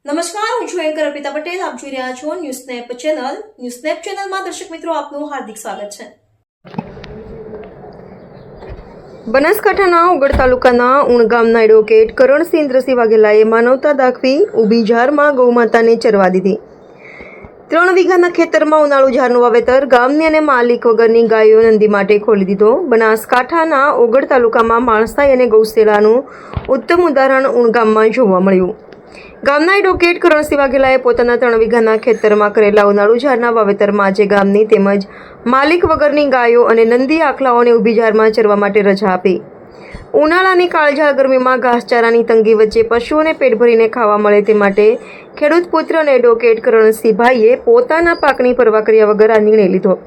નમસ્કાર, હું છું એન્કર અર્પિતા પટેલ. આપ જોઈ રહ્યા છો news snap channel. News snap ચેનલમાં દર્શક મિત્રો આપનું હાર્દિક સ્વાગત છે. બનાસકાંઠાના ઓગળ તાલુકાના ઉણ ગામના એડવોકેટ કરણસિંહ ઇન્દ્રસિંહ વાઘેલાએ માનવતા દાખવી ઊભી ઝારમાં ગૌમાતાને ચરવા દીધી. 3 વીઘાના ખેતરમાં ઉનાળુ ઝાડનું વાવેતર, ગામની અને માલિક વગરની ગાયો નંદી માટે ખોલી દીધો. બનાસકાંઠાના ઓગળ તાલુકામાં માણસાઈ અને ગૌસેલાનું ઉત્તમ ઉદાહરણ ઉણ ગામમાં જોવા મળ્યું. ગામના એડવોકેટ કરણસિંહ વાઘેલાએ પોતાના 3 વીઘાના ખેતરમાં કરેલા ઉનાળુ ઝાડના વાવેતરમાં આજે ગામની તેમજ માલિક વગરની ગાયો અને નંદી આખલાઓને ઊભી ઝારમાં ચરવા માટે રજા આપી. ઉનાળાની કાળઝાળ ગરમીમાં ઘાસચારાની તંગી વચ્ચે પશુઓને પેટ ભરીને ખાવા મળે તે માટે ખેડૂત પુત્ર અને એડવોકેટ કરણસિંહભાઈએ પોતાના પાકની પરવા કર્યા વગર આ નિર્ણય લીધો.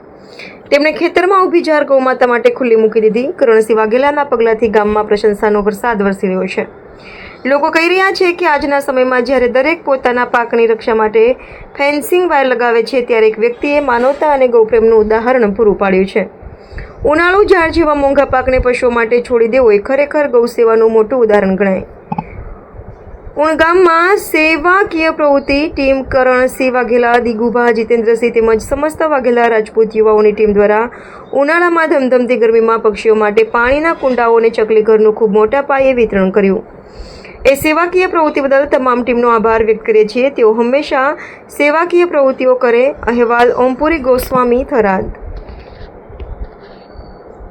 તેમણે ખેતરમાં ઊભી ઝાર ગૌમાતા માટે ખુલ્લી મૂકી દીધી. કરણસિંહ વાઘેલાના પગલાંથી ગામમાં પ્રશંસાનો વરસાદ વરસી રહ્યો છે. લોકો કહી રહ્યા છે કે આજના સમયમાં જ્યારે દરેક પોતાના પાકની રક્ષા માટે ફેન્સિંગ વાયર લગાવે છે, ત્યારે એક વ્યક્તિએ માનવતા અને ગૌપ્રેમનું ઉદાહરણ પૂરું પાડ્યું છે. ઉનાળુ ઝાડ જેવા મોંઘા પાકને પશુઓ માટે છોડી દેવો એ ખરેખર ગૌ સેવાનું મોટું ઉદાહરણ ગણાય. ઉણ ગામમાં સેવાકીય પ્રવૃત્તિ ટીમ કરણસિંહ વાઘેલા, દિગુભા, જીતેન્દ્રસિંહ તેમજ સમસ્ત વાઘેલા રાજપૂત યુવાઓની ટીમ દ્વારા ઉનાળામાં ધમધમતી ગરમીમાં પક્ષીઓ માટે પાણીના કુંડાઓ અને ચકલી ઘરનું ખૂબ મોટા પાયે વિતરણ કર્યું. એ સેવાકીય પ્રવૃત્તિ બદલ તમામ ટીમનો આભાર વ્યક્ત કરીએ છીએ. તેઓ હંમેશા સેવાકીય પ્રવૃત્તિઓ કરે. અહેવાલ ઓમપુરી ગોસ્વામી, થરાદ.